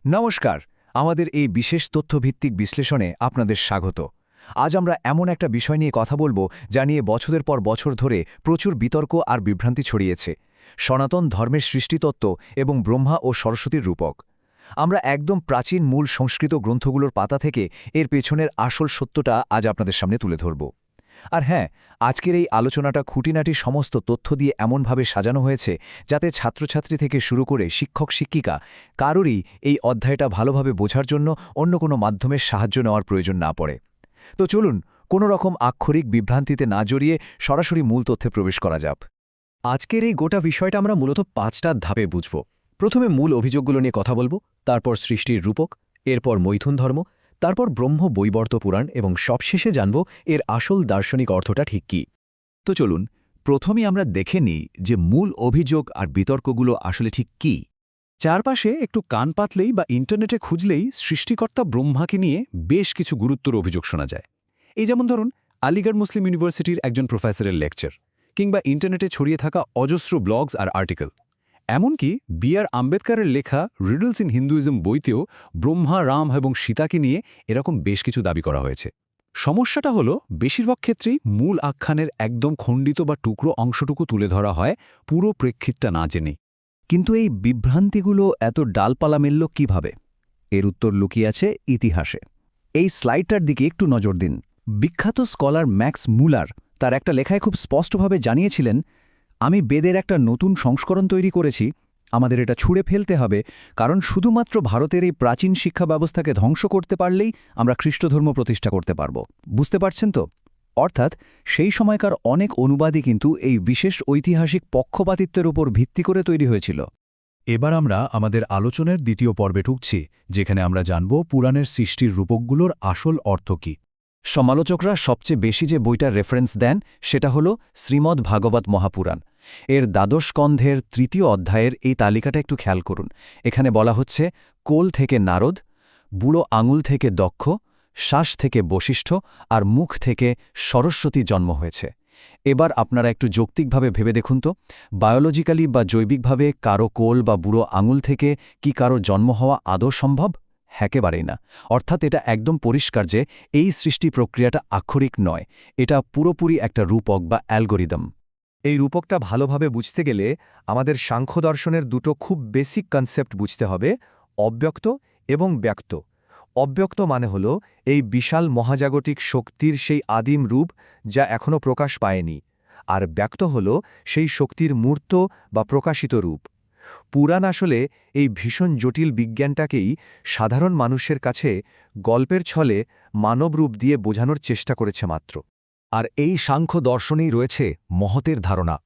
নমস্কার। আমাদের এই বিশেষ তথ্যভিত্তিক বিশ্লেষণে আপনাদের স্বাগত। আজ আমরা এমন একটা বিষয় নিয়ে কথা বলবো যা নিয়ে বছরের পর বছর ধরে প্রচুর বিতর্ক আর বিভ্রান্তি ছড়িয়েছে, সনাতন ধর্মের সৃষ্টিতত্ত্ব এবং ব্রহ্মা ও সরস্বতীর রূপক। আমরা একদম প্রাচীন মূল সংস্কৃত গ্রন্থগুলোর পাতা থেকে এর পেছনের আসল সত্যটা আজ আপনাদের সামনে তুলে ধরব। আর হ্যাঁ, আজকের এই আলোচনাটা খুঁটিনাটি সমস্ত তথ্য দিয়ে এমনভাবে সাজানো হয়েছে যাতে ছাত্রছাত্রী থেকে শুরু করে শিক্ষক-শিক্ষিকা কারোরই এই অধ্যায়টা ভালোভাবে বোঝার জন্য অন্য কোনো মাধ্যমের সাহায্য নেওয়ার প্রয়োজন না পড়ে। তো চলুন, কোনো রকম আক্ষরিক বিভ্রান্তিতে না জড়িয়ে সরাসরি মূল তথ্যে প্রবেশ করা যাক। আজকের এই গোটা বিষয়টা আমরা মূলত ৫টা ধাপে বুঝব। প্রথমে মূল অভিযোগগুলো নিয়ে কথা বলবো, তারপর সৃষ্টির রূপক, এরপর মৈথুন ধর্ম, তারপর ব্রহ্ম বৈবর্ত পুরাণ এবং সবশেষে জানব এর আসল দার্শনিক অর্থটা ঠিক কী। তো চলুন, প্রথমেই আমরা দেখে নিই যে মূল অভিযোগ আর বিতর্কগুলো আসলে ঠিক কী। চারপাশে একটু কান পাতলেই বা ইন্টারনেটে খুঁজলেই সৃষ্টিকর্তা ব্রহ্মাকে নিয়ে বেশ কিছু গুরুত্বর অভিযোগ শোনা যায়। এই যেমন ধরুন, আলিগড় মুসলিম ইউনিভার্সিটির একজন প্রফেসরের লেকচার, কিংবা ইন্টারনেটে ছড়িয়ে থাকা অজস্র ব্লগস আর আর্টিকেল। এমনকি বি.আর. আম্বেদকরের লেখা রিডলস ইন হিন্দুইজম বইতেও ব্রহ্মা, রাম এবং সীতাকে নিয়ে এরকম বেশ কিছু দাবি করা হয়েছে। সমস্যাটা হলো, বেশিরভাগ ক্ষেত্রেই মূল আখ্যানের একদম খণ্ডিত বা টুকরো অংশটুকু তুলে ধরা হয়, পুরো প্রেক্ষিতটা না জেনে। কিন্তু এই বিভ্রান্তিগুলো এত ডালপালা মেলল কীভাবে? এর উত্তর লুকিয়ে আছে ইতিহাসে। এই স্লাইডটার দিকে একটু নজর দিন। বিখ্যাত স্কলার ম্যাক্স মুলার তার একটা লেখায় খুব স্পষ্টভাবে জানিয়েছিলেন, আমি বেদের একটা নতুন সংস্করণ তৈরি করেছি, আমাদের এটা ছুঁড়ে ফেলতে হবে, কারণ শুধুমাত্র ভারতের এই প্রাচীন শিক্ষা ব্যবস্থাকে ধ্বংস করতে পারলেই আমরা খ্রিস্টধর্ম প্রতিষ্ঠা করতে পারব। বুঝতে পারছেন তো? অর্থাৎ সেই সময়কার অনেক অনুবাদই কিন্তু এই বিশেষ ঐতিহাসিক পক্ষপাতিত্বের উপর ভিত্তি করে তৈরি হয়েছিল। এবার আমরা আমাদের আলোচনার দ্বিতীয় পর্বে ঢুকছি, যেখানে আমরা জানব পুরাণের সৃষ্টির রূপকগুলোর আসল অর্থ কী। সমালোচকরা সবচেয়ে বেশি যে বইটার রেফারেন্স দেন সেটা হল শ্রীমদ্ ভাগবত মহাপুরাণ। এর দ্বাদশ স্কন্ধের ৩য় অধ্যায়ের এই তালিকাটা একটু খেয়াল করুন। এখানে বলা হচ্ছে, কোল থেকে নারদ, বুড়ো আঙুল থেকে দক্ষ, শ্বাস থেকে বশিষ্ঠ আর মুখ থেকে সরস্বতী জন্ম হয়েছে। এবার আপনারা একটু যৌক্তিকভাবে ভেবে দেখুন তো, বায়োলজিক্যালি বা জৈবিকভাবে কারো কোল বা বুড়ো আঙুল থেকে কি কারো জন্ম হওয়া আদৌ সম্ভব? একেবারেই না। অর্থাৎ এটা একদম পরিষ্কার যে এই সৃষ্টি প্রক্রিয়াটা আক্ষরিক নয়, এটা পুরোপুরি একটা রূপক বা অ্যালগোরিদম। এই রূপকটা ভালোভাবে বুঝতে গেলে আমাদের সাংখ্য দর্শনের দুটো খুব বেসিক কনসেপ্ট বুঝতে হবে, অব্যক্ত এবং ব্যক্ত। অব্যক্ত মানে হল এই বিশাল মহাজাগতিক শক্তির সেই আদিম রূপ যা এখনও প্রকাশ পায়নি, আর ব্যক্ত হল সেই শক্তির মূর্ত বা প্রকাশিত রূপ। পুরাণ আসলে এই ভীষণ জটিল বিজ্ঞানটাকেই সাধারণ মানুষের কাছে গল্পের ছলে মানব রূপ দিয়ে বোঝানোর চেষ্টা করেছে মাত্র। আর এই সাংখ্য দর্শনেই রয়েছে মহতের ধারণা।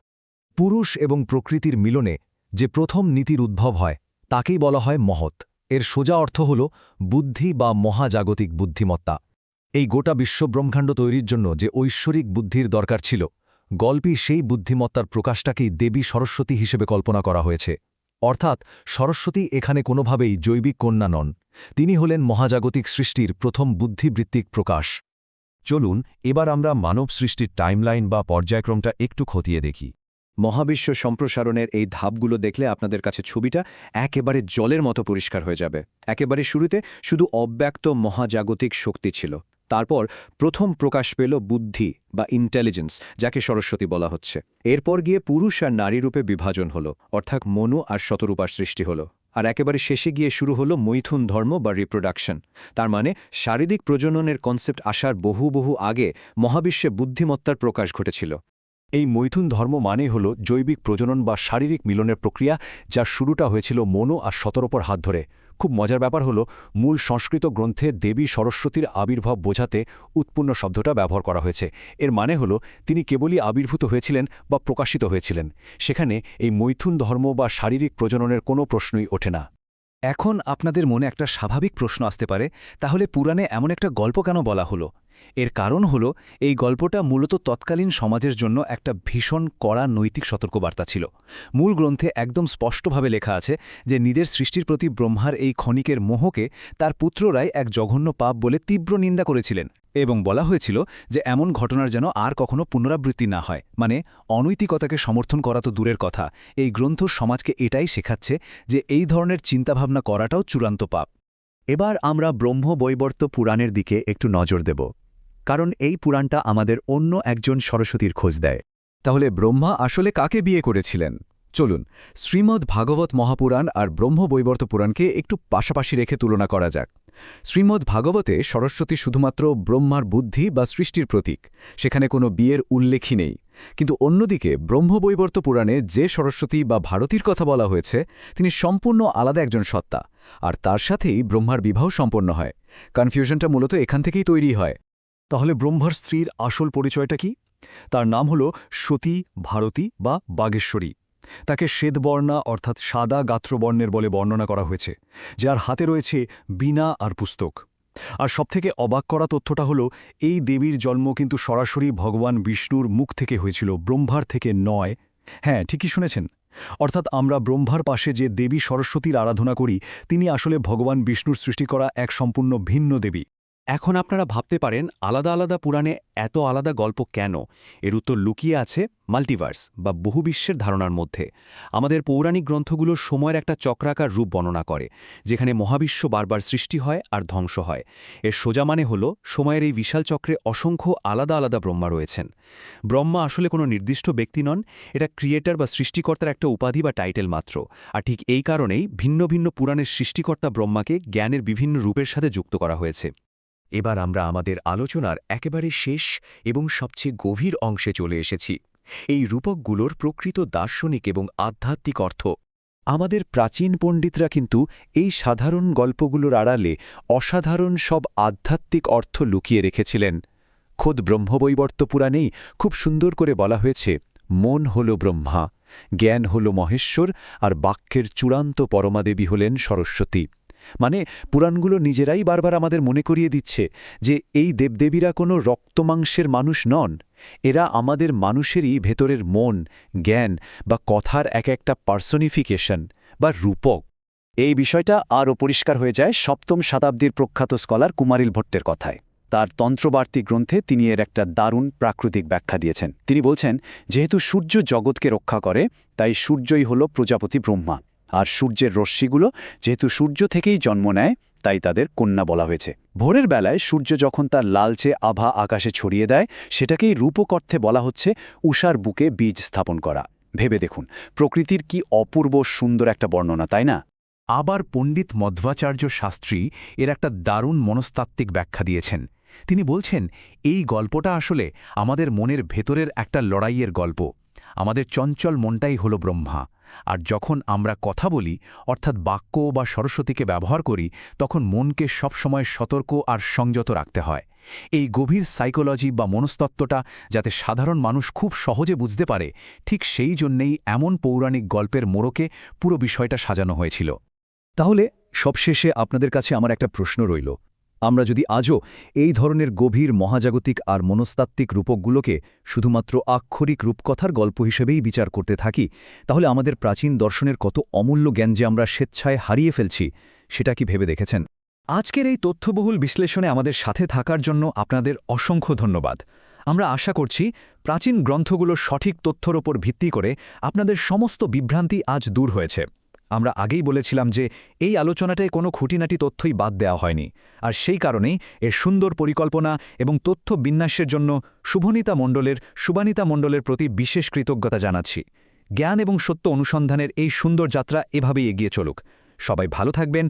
পুরুষ এবং প্রকৃতির মিলনে যে প্রথম নীতির উদ্ভব হয় তাকেই বলা হয় মহৎ। এর সোজা অর্থ হল বুদ্ধি বা মহাজাগতিক বুদ্ধিমত্তা। এই গোটা বিশ্বব্রহ্মাণ্ড তৈরির জন্য যে ঐশ্বরিক বুদ্ধির দরকার ছিল, গল্পে সেই বুদ্ধিমত্তার প্রকাশটাকেই দেবী সরস্বতী হিসেবে কল্পনা করা হয়েছে। অর্থাৎ সরস্বতী এখানে কোনোভাবেই জৈবিক কন্যা নন, তিনি হলেন মহাজাগতিক সৃষ্টির প্রথম বুদ্ধিবৃত্তিক প্রকাশ। চলুন এবার আমরা মানব সৃষ্টির টাইমলাইন বা পর্যায়ক্রমটা একটু খতিয়ে দেখি। মহাবিশ্ব সম্প্রসারণের এই ধাপগুলো দেখলে আপনাদের কাছে ছবিটা একেবারে জলের মতো পরিষ্কার হয়ে যাবে। একেবারে শুরুতে শুধু অব্যক্ত মহাজাগতিক শক্তি ছিল, তারপর প্রথম প্রকাশ পেল বুদ্ধি বা ইন্টেলিজেন্স, যাকে সরস্বতী বলা হচ্ছে। এরপর গিয়ে পুরুষ আর নারী রূপে বিভাজন হলো, অর্থাৎ মনু আর শতরূপার সৃষ্টি হলো। আর একেবারে শেষে গিয়ে শুরু হলো মৈথুন ধর্ম বা রিপ্রোডাকশন। তার মানে শারীরিক প্রজননের কনসেপ্ট আসার বহু বহু আগে মহাবিশ্বে বুদ্ধিমত্তার প্রকাশ ঘটেছিল। এই মৈথুন ধর্ম মানে হল জৈবিক প্রজনন বা শারীরিক মিলনের প্রক্রিয়া, যার শুরুটা হয়েছিল মনু আর শতরূপার হাত ধরে। খুব মজার ব্যাপার হল, মূল সংস্কৃত গ্রন্থে দেবী সরস্বতীর আবির্ভাব বোঝাতে উৎপন্ন শব্দটা ব্যবহার করা হয়েছে। এর মানে হল তিনি কেবলই আবির্ভূত হয়েছিলেন বা প্রকাশিত হয়েছিলেন। সেখানে এই মৈথুন ধর্ম বা শারীরিক প্রজননের কোনো প্রশ্নই ওঠে না। এখন আপনাদের মনে একটা স্বাভাবিক প্রশ্ন আসতে পারে, তাহলে পুরাণে এমন একটা গল্প কেন বলা হলো? এর কারণ হল এই গল্পটা মূলত তৎকালীন সমাজের জন্য একটা ভীষণ কড়া নৈতিক সতর্কবার্তা ছিল। মূল গ্রন্থে একদম স্পষ্টভাবে লেখা আছে যে নিজের সৃষ্টির প্রতি ব্রহ্মার এই ক্ষণিকের মোহকে তার পুত্ররাই এক জঘন্য পাপ বলে তীব্র নিন্দা করেছিলেন, এবং বলা হয়েছিল যে এমন ঘটনার যেন আর কখনো পুনরাবৃত্তি না হয়। মানে অনৈতিকতাকে সমর্থন করা তো দূরের কথা, এই গ্রন্থ সমাজকে এটাই শেখাচ্ছে যে এই ধরনের চিন্তাভাবনা করাটাও চূড়ান্ত পাপ। এবার আমরা ব্রহ্মবৈবর্ত পুরাণের দিকে একটু নজর দেব, কারণ এই পুরাণটা আমাদের অন্য একজন সরস্বতীর খোঁজ দেয়। তাহলে ব্রহ্মা আসলে কাকে বিয়ে করেছিলেন? চলুন শ্রীমদ্ ভাগবত মহাপুরাণ আর ব্রহ্মবৈবর্ত পুরাণকে একটু পাশাপাশি রেখে তুলনা করা যাক। শ্রীমদ্ ভাগবতে সরস্বতী শুধুমাত্র ব্রহ্মার বুদ্ধি বা সৃষ্টির প্রতীক, সেখানে কোনো বিয়ের উল্লেখই নেই। কিন্তু অন্যদিকে ব্রহ্মবৈবর্ত পুরাণে যে সরস্বতী বা ভারতীর কথা বলা হয়েছে তিনি সম্পূর্ণ আলাদা একজন সত্তা, আর তার সাথেই ব্রহ্মার বিবাহ সম্পন্ন হয়। কনফিউশনটা মূলত এখান থেকেই তৈরি হয়। তাহলে ব্রহ্মার স্ত্রীর আসল পরিচয়টা কি? তার নাম হল সতী ভারতী বা বাগেশ্বরী। তাকে শ্বেতবর্ণা অর্থাৎ সাদা গাত্রবর্ণের বলে বর্ণনা করা হয়েছে, যার হাতে রয়েছে বীণা আর পুস্তক। আর সবথেকে অবাক করা তথ্যটা হলো এই দেবীর জন্ম কিন্তু সরাসরি ভগবান বিষ্ণুর মুখ থেকে হয়েছিল, ব্রহ্মার থেকে নয়। হ্যাঁ, ঠিকই শুনেছেন। অর্থাৎ আমরা ব্রহ্মার পাশে যে দেবী সরস্বতীর আরাধনা করি তিনি আসলে ভগবান বিষ্ণুর সৃষ্টি করা এক সম্পূর্ণ ভিন্ন দেবী। এখন আপনারা ভাবতে পারেন আলাদা আলাদা পুরাণে এত আলাদা গল্প কেন? এর উত্তর লুকিয়ে আছে মাল্টিভার্স বা বহুবিশ্বের ধারণার মধ্যে। আমাদের পৌরাণিক গ্রন্থগুলো সময়ের একটা চক্রাকার রূপ বর্ণনা করে, যেখানে মহাবিশ্ব বারবার সৃষ্টি হয় আর ধ্বংস হয়। এর সোজা মানে হল সময়ের এই বিশাল চক্রে অসংখ্য আলাদা আলাদা ব্রহ্মা রয়েছেন। ব্রহ্মা আসলে কোনো নির্দিষ্ট ব্যক্তি নন, এটা ক্রিয়েটর বা সৃষ্টিকর্তার একটা উপাধি বা টাইটেল মাত্র। আর ঠিক এই কারণেই ভিন্ন ভিন্ন পুরাণের সৃষ্টিকর্তা ব্রহ্মাকে জ্ঞানের বিভিন্ন রূপের সাথে যুক্ত করা হয়েছে। এবার আমরা আমাদের আলোচনার একেবারে শেষ এবং সবচেয়ে গভীর অংশে চলে এসেছি, এই রূপকগুলোর প্রকৃত দার্শনিক এবং আধ্যাত্মিক অর্থ। আমাদের প্রাচীন পণ্ডিতরা কিন্তু এই সাধারণ গল্পগুলোর আড়ালে অসাধারণ সব আধ্যাত্মিক অর্থ লুকিয়ে রেখেছিলেন। খোদ ব্রহ্মবৈবর্ত পুরাণেই খুব সুন্দর করে বলা হয়েছে, মন হল ব্রহ্মা, জ্ঞান হল মহেশ্বর, আর বাক্যের চূড়ান্ত পরমাদেবী হলেন সরস্বতী। মানে পুরাণগুলো নিজেরাই বারবার আমাদের মনে করিয়ে দিচ্ছে যে এই দেবদেবীরা কোনো রক্তমাংসের মানুষ নন, এরা আমাদের মানুষেরই ভেতরের মন, জ্ঞান বা কথার এক একটা পার্সনিফিকেশন বা রূপক। এই বিষয়টা আরও পরিষ্কার হয়ে যায় সপ্তম শতাব্দীর প্রখ্যাত স্কলার কুমারিল ভট্টের কথায়। তার তন্ত্রবার্তি গ্রন্থে তিনি এর একটা দারুণ প্রাকৃতিক ব্যাখ্যা দিয়েছেন। তিনি বলছেন, যেহেতু সূর্য জগৎকে রক্ষা করে তাই সূর্যই হল প্রজাপতি ব্রহ্মা, আর সূর্যের রশ্মিগুলো যেহেতু সূর্য থেকেই জন্ম নেয় তাই তাদের কন্যা বলা হয়েছে। ভোরের বেলায় সূর্য যখন তার লালচে আভা আকাশে ছড়িয়ে দেয় সেটাকেই রূপক অর্থে বলা হচ্ছে উষার বুকে বীজ স্থাপন করা। ভেবে দেখুন প্রকৃতির কি অপূর্ব সুন্দর একটা বর্ণনা, তাই না? আবার পণ্ডিত মধ্বাচার্য শাস্ত্রী এর একটা দারুণ মনস্তাত্ত্বিক ব্যাখ্যা দিয়েছেন। তিনি বলছেন এই গল্পটা আসলে আমাদের মনের ভেতরের একটা লড়াইয়ের গল্প। আমাদের চঞ্চল মনটাই হল ব্রহ্মা, আর যখন আমরা কথা বলি অর্থাৎ বাক্য বা সরস্বতীকে ব্যবহার করি তখন মনকে সবসময় সতর্ক আর সংযত রাখতে হয়। এই গভীর সাইকোলজি বা মনস্তত্ত্বটা যাতে সাধারণ মানুষ খুব সহজে বুঝতে পারে, ঠিক সেই জন্যেই এমন পৌরাণিক গল্পের মোড়কে পুরো বিষয়টা সাজানো হয়েছিল। তাহলে সবশেষে আপনাদের কাছে আমার একটা প্রশ্ন রইল, আমরা যদি আজও এই ধরনের গভীর মহাজাগতিক আর মনস্তাত্ত্বিক রূপকগুলোকে শুধুমাত্র আক্ষরিক রূপকথার গল্প হিসেবেই বিচার করতে থাকি, তাহলে আমাদের প্রাচীন দর্শনের কত অমূল্য জ্ঞান যে আমরা স্বেচ্ছায় হারিয়ে ফেলছি, সেটা কি ভেবে দেখেছেন? আজকের এই তথ্যবহুল বিশ্লেষণে আমাদের সাথে থাকার জন্য আপনাদের অসংখ্য ধন্যবাদ। আমরা আশা করছি প্রাচীন গ্রন্থগুলোর সঠিক তথ্যর ওপর ভিত্তি করে আপনাদের সমস্ত বিভ্রান্তি আজ দূর হয়েছে। আমরা আগেই বলেছিলাম যে এই আলোচনাটায় কোনো খুঁটিনাটি তথ্যই বাদ দেওয়া হয়নি, আর সেই কারণেই এর সুন্দর পরিকল্পনা এবং তথ্য বিন্যাসের জন্য শুভানিতা মণ্ডলের প্রতি বিশেষ কৃতজ্ঞতা জানাচ্ছি। জ্ঞান এবং সত্য অনুসন্ধানের এই সুন্দর যাত্রা এভাবেই এগিয়ে চলুক। সবাই ভালো থাকবেন,